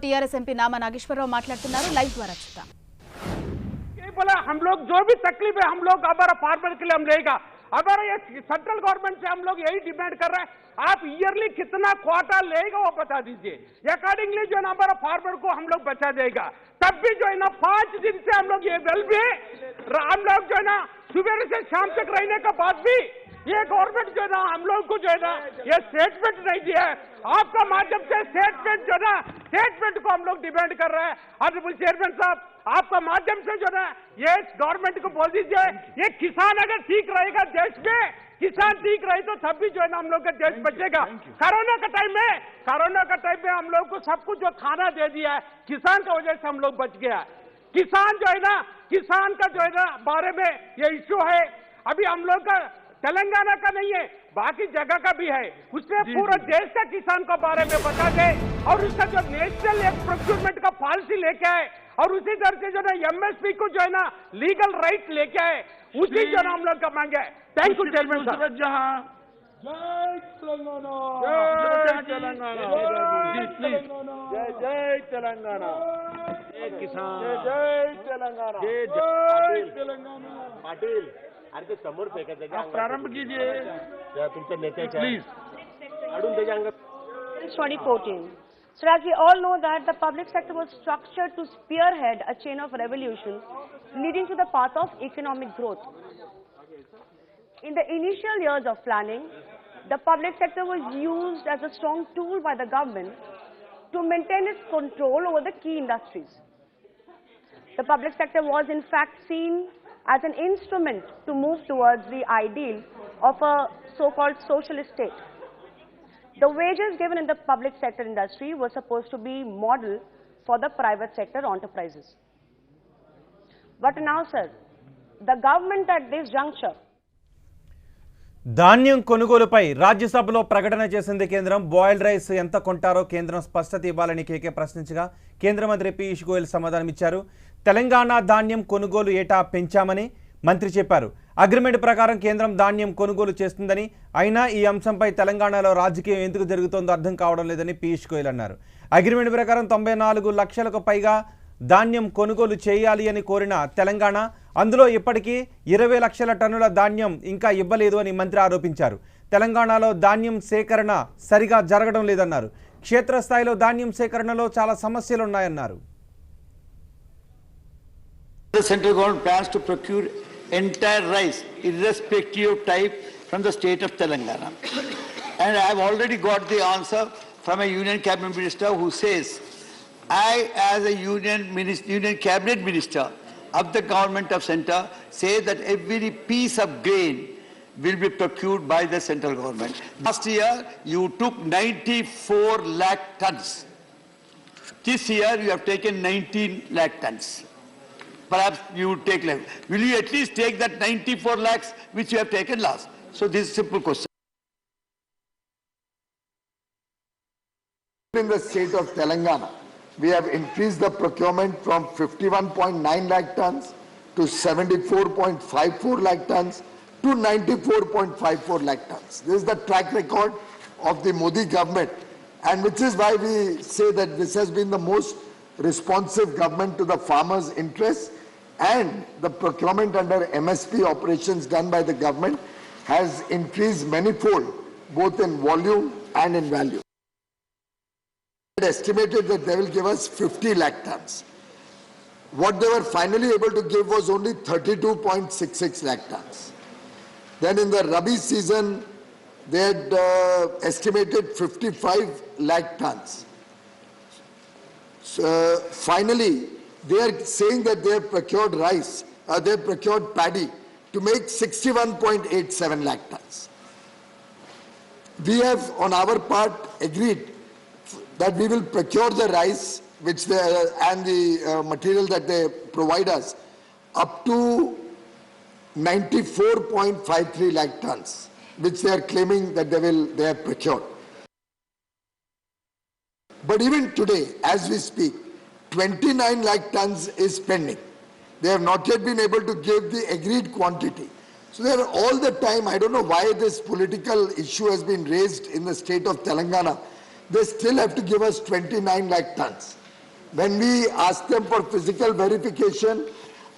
TRS MP नामा नागेश्वरराव మాట్లాడుతున్నారు live ద్వారా చూద్దాం बोला हम लोग जो भी तकलीफ है हम लोग हमारा फार्मर के लिए हम लेगा हमारा ये सेंट्रल गवर्नमेंट से हम लोग यही डिमांड कर रहे हैं आप ईयरली कितना क्वार्टा लेगा वो बता दीजिए अकॉर्डिंगली जो है ना हमारा फार्मर को हम लोग बचा देगा तब भी जो है ना 5 दिन से हम लोग ये वेल भी हम लोग जो है ना सुबह से शाम तक रहने का बाद भी ये गवर्नमेंट जो है ना हम लोग को जो है ना ये स्टेटमेंट नहीं दिया है आपका माध्यम से स्टेटमेंट जो है ना स्टेटमेंट को हम लोग डिमांड कर रहे हैं ऑनरेबल चेयरमैन साहब आपका माध्यम से जो है ये गवर्नमेंट को बोल दीजिए ये किसान अगर ठीक रहेगा देश में किसान ठीक रहे तो तब भी जो है ना हम लोग का देश बचेगा कोरोना का टाइम में हम लोग को सब कुछ जो खाना दे दिया है किसान की वजह से हम लोग बच गया किसान जो है ना किसान का जो है ना बारे में ये इश्यू है अभी हम लोग का तेलंगाना का नहीं है बाकी जगह का भी है उसमें पूरा देश का किसान के बारे में बता दे और उसका जो नेशनल एक प्रोक्योरमेंट का पॉलिसी लेके आए और उसी तरह से जो है एमएसपी को जो है ना लीगल राइट लेके आए उसी जो हम लोग का मांगे थैंक यू चेयरमैन साहब जय तेलंगाना जय तेलंगाना जय किसान जय तेलंगाना जय तेलंगाना पाटिल अरे ते समोर फेकायचं का प्रारंभ कीजिए तुमच्या नेत्याच्या प्लीज काढून त्याच्या अंगात 2014. So as we all know that the public sector was structured to spearhead a chain of revolution leading to the path of economic growth. In the initial years of planning, the public sector was used as a strong tool by the government to maintain its control over the key industries. The public sector was in fact seen as an instrument to move towards the ideal of a so-called socialist state. The wages given in the public sector industry were supposed to be model for the private sector enterprises. But now, sir, the government at this juncture ధాన్యం కొనుగోలుపై రాజ్యసభలో ప్రకటన చేసింది కేంద్రం boiled rice ఎంత కొంటారో కేంద్రం స్పష్టత ఇవ్వాలని కేకే ప్రశ్నించగా కేంద్ర మంత్రి పీయూష్ గోయల్ సమాధానం ఇచ్చారు తెలంగాణ ధాన్యం కొనుగోలు ఏటా పెంచామని మంత్రి చెప్పారు అగ్రిమెంట్ ప్రకారం కేంద్రం ధాన్యం కొనుగోలు చేస్తుందని అయినా ఈ అంశంపై తెలంగాణలో రాజకీయం ఎందుకు జరుగుతోందో అర్థం కావడం లేదని పీయూష్ గోయల్ అన్నారు అగ్రిమెంట్ ప్రకారం 94 లక్షలకు పైగా ధాన్యం కొనుగోలు చేయాలి అని కోరిన తెలంగాణ అందులో ఇప్పటికీ 20 లక్షల టన్నుల ధాన్యం ఇంకా ఇవ్వలేదు అని మంత్రి ఆరోపించారు తెలంగాణలో ధాన్యం సేకరణ సరిగా జరగడం లేదన్నారు క్షేత్రస్థాయిలో ధాన్యం సేకరణలో చాలా సమస్యలు ఉన్నాయన్నారు The central government plans to procure entire rice irrespective of type from the state of Telangana and I have already got the answer from a union cabinet minister who says I as a union cabinet minister of the government of center say that every piece of grain will be procured by the central government. Last year you took 94 lakh tons. This year you have taken 19 lakh tons. Perhaps you would take less. Will you at least take that 94 lakhs which you have taken last? So this is a simple question. In the state of Telangana, we have increased the procurement from 51.9 lakh tons to 74.54 lakh tons to 94.54 lakh tons. This is the track record of the Modi government, and which is why we say that this has been the most responsive government to the farmers' interests, and the procurement under MSP operations done by the government has increased manifold, both in volume and in value. It estimated that they will give us 50 lakh tons. What they were finally able to give was only 32.66 lakh tons. Then in the Rabi season, they had estimated 55 lakh tons. So, finally, they are saying that they have procured rice, they have procured paddy to make 61.87 lakh tons. We have on our part agreed that we will procure the rice which they, and the material that they provide us up to 94.53 lakh tons, which they are claiming that they have procured. But even today, as we speak, 29 lakh tons is pending. They have not yet been able to give the agreed quantity. So they are all the time, I don't know why this political issue has been raised in the state of Telangana. They still have to give us 29 lakh tons. When we asked them for physical verification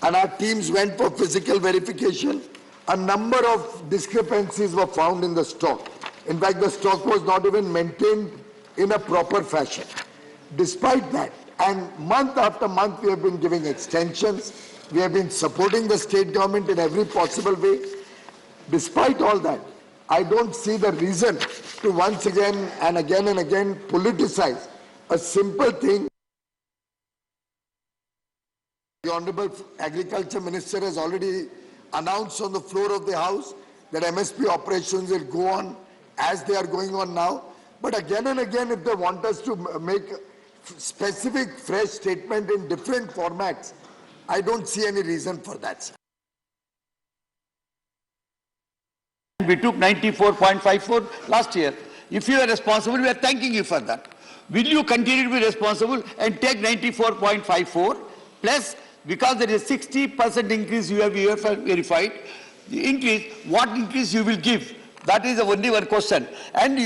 and our teams went for physical verification, a number of discrepancies were found in the stock. In fact, the stock was not even maintained in a proper fashion. Despite that, and month after month we have been giving extensions, we have been supporting the state government in every possible way. Despite all that, I don't see the reason to once again and again politicize a simple thing. The Honorable Agriculture Minister has already announced on the floor of the House that MSP operations will go on as they are going on now. But again and again, if they want us to make specific fresh statement in different formats, I don't see any reason for that, sir. We took 94.54 last year. If you are responsible, we are thanking you for that. Will you continue to be responsible and take 94.54 plus, because there is 60% increase you have verified, the increase, what increase you will give? That is the only one question. And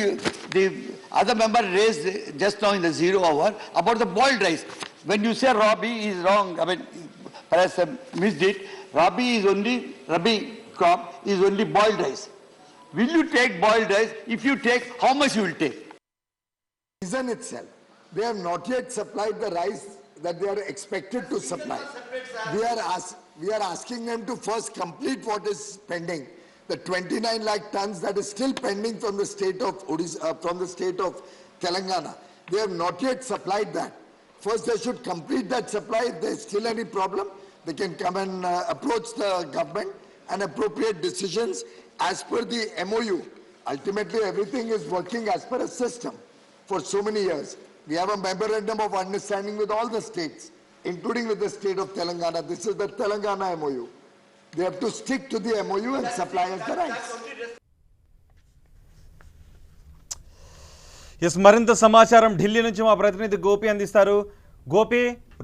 the other member raised just now in the 0 hour about the boiled rice. When you say Rabi is wrong, I mean, perhaps I missed it. Rabi crop is only boiled rice. Will you take boiled rice? If you take, how much you will take? Season itself, they have not yet supplied the rice that they are expected to supply. We are asking them to first complete what is pending. The 29 lakh tons that is still pending from the state of Telangana. They have not yet supplied that. First, they should complete that supply. If there is still any problem, they can come and approach the government and appropriate decisions as per the MOU. Ultimately, everything is working as per a system for so many years. We have a memorandum of understanding with all the states, including with the state of Telangana. This is the Telangana MOU. They have to stick to the MOU and supply us the rights. ఎస్ మరింత సమాచారం ఢిల్లీ నుంచి మా ప్రతినిధి గోపి అందిస్తారు. గోపి,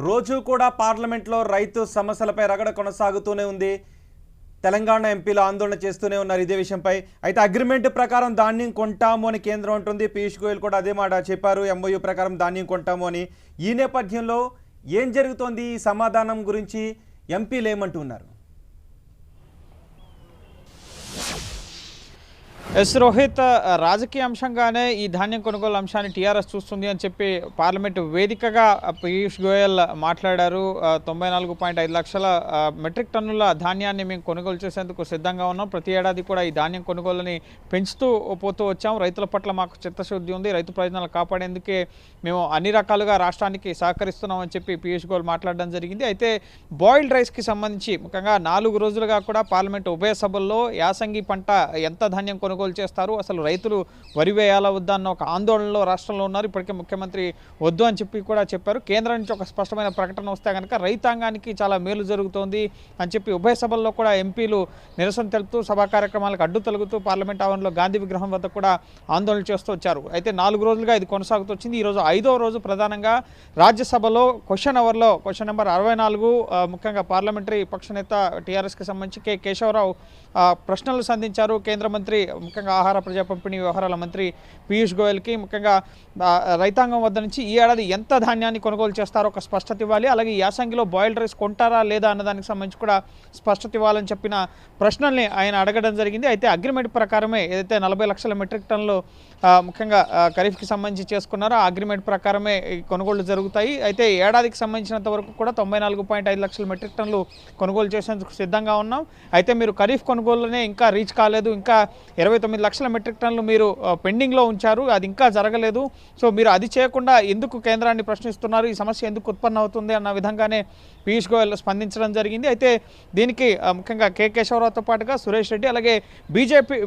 రోజు కూడా పార్లమెంట్లో రైతు సమస్యలపై రగడ కొనసాగుతూనే ఉంది. తెలంగాణ ఎంపీలు ఆందోళన చేస్తూనే ఉన్నారు ఇదే విషయంపై. అయితే అగ్రిమెంట్ ప్రకారం ధాన్యం కొంటాము అని కేంద్రం అంటుంది. పీయూష్ గోయల్ కూడా అదే మాట చెప్పారు, ఎంఓయూ ప్రకారం ధాన్యం కొంటాము అని. ఈ నేపథ్యంలో ఏం జరుగుతోంది? ఈ సమాధానం గురించి ఎంపీలు ఏమంటున్నారు? ఎస్ రోహిత్, రాజకీయ అంశంగానే ఈ ధాన్యం కొనుగోలు అంశాన్ని టీఆర్ఎస్ చూస్తుంది అని చెప్పి పార్లమెంటు వేదికగా పీయూష్ గోయల్ మాట్లాడారు. 94.5 లక్షల మెట్రిక్ టన్నుల ధాన్యాన్ని మేము కొనుగోలు చేసేందుకు సిద్ధంగా ఉన్నాం. ప్రతి ఏడాది కూడా ఈ ధాన్యం కొనుగోలుని పెంచుతూ పోతూ వచ్చాం. రైతుల పట్ల మాకు చిత్తశుద్ధి ఉంది. రైతు ప్రయోజనాలు కాపాడేందుకే మేము అన్ని రకాలుగా రాష్ట్రానికి సహకరిస్తున్నామని చెప్పి పీయూష్ గోయల్ మాట్లాడడం జరిగింది. అయితే బాయిల్డ్ రైస్కి సంబంధించి ముఖ్యంగా 4 రోజులుగా కూడా పార్లమెంటు ఉభయ సభల్లో యాసంగి పంట ఎంత ధాన్యం కొనుగోలు చేస్తారు, అసలు రైతులు వరి వేయాలా వద్దా అన్న ఒక ఆందోళనలో రాష్ట్రంలో ఉన్నారు. ఇప్పటికే ముఖ్యమంత్రి వద్దు అని చెప్పి కూడా చెప్పారు. కేంద్రం నుంచి ఒక స్పష్టమైన ప్రకటన వస్తే కనుక రైతాంగానికి చాలా మేలు జరుగుతోంది అని చెప్పి ఉభయ సభల్లో కూడా ఎంపీలు నిరసన తెలుపుతూ సభా కార్యక్రమాలకు అడ్డు తొలగుతూ పార్లమెంట్ ఆవరణలో గాంధీ విగ్రహం వద్ద కూడా ఆందోళన చేస్తూ వచ్చారు. అయితే 4 రోజులుగా ఇది కొనసాగుతూ వచ్చింది. ఈరోజు 5వ రోజు ప్రధానంగా రాజ్యసభలో క్వశ్చన్ అవర్లో క్వశ్చన్ నెంబర్ 64 ముఖ్యంగా పార్లమెంటరీ పక్ష నేత టీఆర్ఎస్కి సంబంధించి కె కేశవరావు ప్రశ్నలు సంధించారు. కేంద్ర మంత్రి ముఖ్యంగా ఆహార ప్రజా పంపిణీ వ్యవహారాల మంత్రి పీయూష్ గోయల్కి ముఖ్యంగా రైతాంగం వద్ద నుంచి ఈ ఏడాది ఎంత ధాన్యాన్ని కొనుగోలు చేస్తారో ఒక స్పష్టత ఇవ్వాలి, అలాగే యాసంగిలో బాయిల్డ్ రైస్ కొంటారా లేదా అన్నదానికి సంబంధించి కూడా స్పష్టత ఇవ్వాలని చెప్పిన ప్రశ్నల్ని ఆయన అడగడం జరిగింది. అయితే అగ్రిమెంట్ ప్రకారమే ఏదైతే 40 లక్షల మెట్రిక్ టన్నులు ముఖ్యంగా ఖరీఫ్కి సంబంధించి చేసుకున్నారో ఆ అగ్రిమెంట్ ప్రకారమే కొనుగోళ్లు జరుగుతాయి. అయితే ఏడాదికి సంబంధించినంత వరకు కూడా 94.5 లక్షల మెట్రిక్ టన్నులు కొనుగోలు చేసేందుకు సిద్ధంగా ఉన్నాం. అయితే మీరు ఖరీఫ్ కొనుగోలునే ఇంకా రీచ్ కాలేదు, ఇంకా 29 లక్షల మెట్రిక్ టన్నులు మీరు పెండింగ్లో ఉంచారు, అది ఇంకా జరగలేదు. సో మీరు అది చేయకుండా ఎందుకు కేంద్రాన్ని ప్రశ్నిస్తున్నారు, ఈ సమస్య ఎందుకు ఉత్పన్నం అవుతుంది అన్న విధంగానే పీయూష్ గోయల్ స్పందించడం జరిగింది. అయితే దీనికి ముఖ్యంగా కె కేశవరావుతో పాటుగా సురేష్ రెడ్డి అలాగే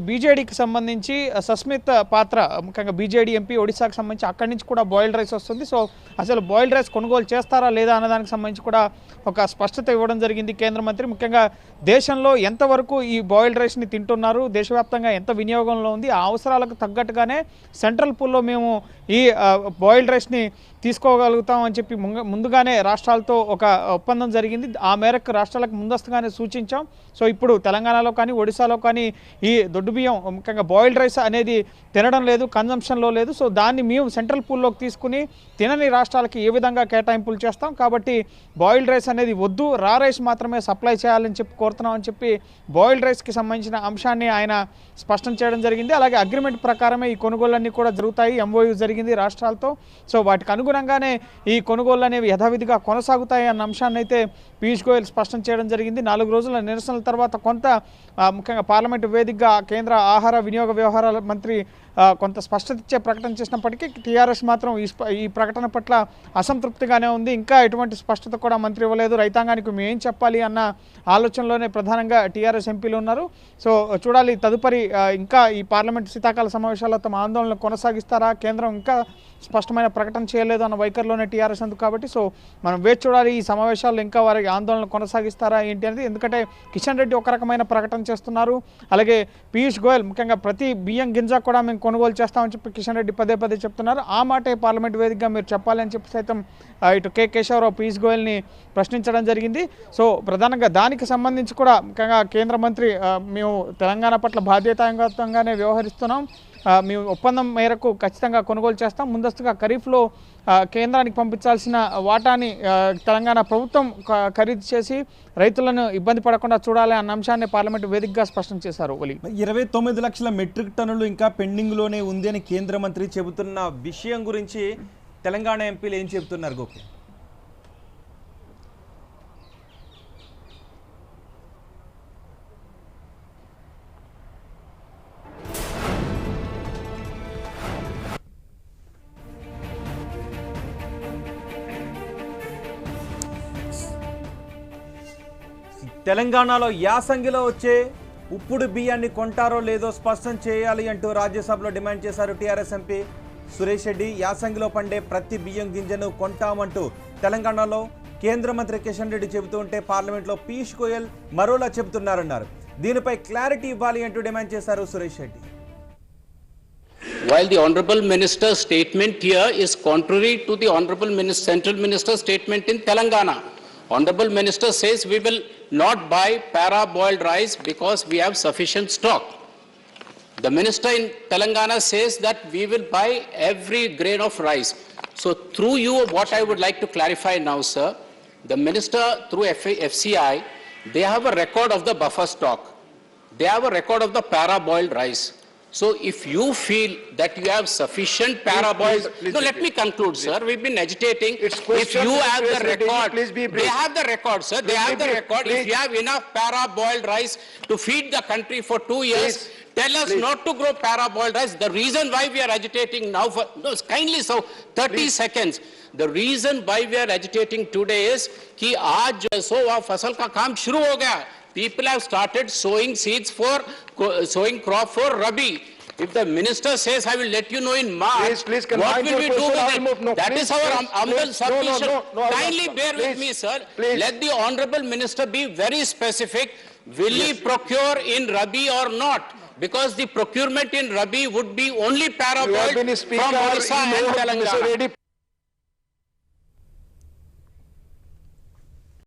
బీజేడీకి సంబంధించి సస్మిత్ పాత్ర ముఖ్యంగా బీజేడీ ఎంపీ ఒడిశాకు సంబంధించి అక్కడి నుంచి కూడా బాయిల్డ్ రైస్ వస్తుంది. సో అసలు బాయిల్డ్ రైస్ కొనుగోలు చేస్తారా లేదా అన్నదానికి సంబంధించి కూడా ఒక స్పష్టత ఇవ్వడం జరిగింది కేంద్ర మంత్రి. ముఖ్యంగా దేశంలో ఎంతవరకు ఈ బాయిల్డ్ రైస్ని తింటున్నారు, దేశవ్యాప్తంగా ఎంత వినియోగంలో ఉంది. ఆ అవసరాలకు తగ్గట్టుగానే సెంట్రల్ పూల్లో మేము ఈ బాయిల్డ్ రైస్ని తీసుకోగలుగుతాం అని చెప్పి ముందుగానే రాష్ట్రాలతో ఒక ఒప్పందం జరిగింది. ఆ మేరకు రాష్ట్రాలకు ముందస్తుగానే సూచించాం. సో ఇప్పుడు తెలంగాణలో కానీ ఒడిశాలో కానీ ఈ దొడ్డు బియ్యం ముఖ్యంగా బాయిల్డ్ రైస్ అనేది తినడం లేదు, కన్జంప్షన్లో లేదు. సో దాన్ని మేము సెంట్రల్ పూల్లోకి తీసుకుని తినని రాష్ట్రాలకి ఏ విధంగా కేటాయింపులు చేస్తాం. కాబట్టి బాయిల్డ్ రైస్ అనేది వద్దు, రా రైస్ మాత్రమే సప్లై చేయాలని చెప్పి కోరుతున్నాం అని చెప్పి బాయిల్డ్ రైస్కి సంబంధించిన అంశాన్ని ఆయన స్పష్టం చేయడం జరిగింది. అలాగే అగ్రిమెంట్ ప్రకారమే ఈ కొనుగోళ్ళన్నీ కూడా జరుగుతాయి. MOU జరిగింది రాష్ట్రాలతో. సో వాటికి అనుగుణంగానే ఈ కొనుగోళ్ళు అనేవి యథావిధిగా కొనసాగుతాయి అన్న అంశాన్ని అయితే పీయూష్ గోయల్ స్పష్టం చేయడం జరిగింది. 4 రోజుల నిరసనల తర్వాత కొంత ముఖ్యంగా పార్లమెంటు వేదికగా కేంద్ర ఆహార వినియోగ వ్యవహారాల మంత్రి కొంత స్పష్టత ఇచ్చే ప్రకటన చేసినప్పటికీ టీఆర్ఎస్ మాత్రం ఈ ప్రకటన పట్ల అసంతృప్తిగానే ఉంది. ఇంకా ఎటువంటి స్పష్టత కూడా మంత్రి ఇవ్వలేదు. రైతాంగానికి మేము ఏం చెప్పాలి అన్న ఆలోచనలోనే ప్రధానంగా టీఆర్ఎస్ ఎంపీలు ఉన్నారు. సో చూడాలి తదుపరి ఇంకా ఈ పార్లమెంటు శీతాకాల సమావేశాల్లో తమ ఆందోళన కొనసాగిస్తారా, కేంద్రం ఇంకా స్పష్టమైన ప్రకటన చేయలేదు అన్న వైఖరిలోనే టీఆర్ఎస్ ఉంది. కాబట్టి సో మనం వేచి చూడాలి ఈ సమావేశాల్లో ఇంకా వారి ఆందోళన కొనసాగిస్తారా ఏంటి అనేది. ఎందుకంటే కిషన్ రెడ్డి ఒక రకమైన ప్రకటన చేస్తున్నారు. అలాగే పీయూష్ గోయల్ ముఖ్యంగా ప్రతి బియ్యం గింజ కూడా మేము కొనుగోలు చేస్తామని చెప్పి కిషన్ రెడ్డి పదే చెప్తున్నారు. ఆ మాటే పార్లమెంట్ వేదికగా మీరు చెప్పాలి అని చెప్పి సైతం ఇటు కె కేశవరావు పీయూష్ గోయల్ని ప్రశ్నించడం జరిగింది. సో ప్రధానంగా దానికి సంబంధించి కూడా ముఖ్యంగా కేంద్ర మంత్రి మేము తెలంగాణ పట్ల బాధ్యతాయుతంగానే వ్యవహరిస్తున్నాం, మేము ఒప్పందం మేరకు ఖచ్చితంగా కొనుగోలు చేస్తాం, ముందస్తుగా ఖరీఫ్లో కేంద్రానికి పంపించాల్సిన వాటాని తెలంగాణ ప్రభుత్వం ఖరీదు చేసి రైతులను ఇబ్బంది పడకుండా చూడాలి అన్న అంశాన్ని పార్లమెంటు వేదికగా స్పష్టం చేశారు. 29 లక్షల మెట్రిక్ టన్నులు ఇంకా పెండింగ్లోనే ఉంది అని కేంద్ర మంత్రి చెబుతున్న విషయం గురించి తెలంగాణ ఎంపీలు ఏం చెబుతున్నారు గోపి? తెలంగాణలో యాసంగిలో వచ్చే ఉప్పుడు బియ్యాన్ని కొంటారో లేదో స్పష్టం చేయాలి అంటూ రాజ్యసభలో డిమాండ్ చేశారు టీఆర్ఎస్ ఎంపీ సురేష్ రెడ్డి. యాసంగిలో పండే ప్రతి బియ్యం గింజను కొంటామంటూ తెలంగాణలో కేంద్ర మంత్రి కిషన్ రెడ్డి చెబుతూ ఉంటే పార్లమెంట్లో పీయూష్ గోయల్ మరోలా చెబుతున్నారన్నారు. దీనిపై క్లారిటీ ఇవ్వాలి అంటూ డిమాండ్ చేశారు Suresh Reddy. While the Honorable Minister's statement here is contrary to the Honorable Central Minister's statement in Telangana. Honorable Minister says we will not buy para-boiled rice because we have sufficient stock. The Minister in Telangana says that we will buy every grain of rice. So through you, what I would like to clarify now, sir, the Minister through FCI, they have a record of the buffer stock. They have a record of the para-boiled rice. So if you feel that you have sufficient para-boiled, no, let me conclude, sir. We've been agitating. If you have the record, they have the record, sir. They have the record. If you have enough para-boiled rice to feed the country for 2 years, tell us not to grow para-boiled rice. The reason why we are agitating now for, no, kindly, so 30 seconds. The reason why we are agitating today is कि आज जो फसल का काम शुरू हो गया. People have started sowing seeds for sowing crop for Rabi. If the minister says, I will let you know in March, what will we do with it? No, that is our humble submission. Kindly bear with me, sir. Let the Honorable Minister be very specific. Will he procure in Rabi or not? Because the procurement in Rabi would be only para-boiled from Odisha and Telangana.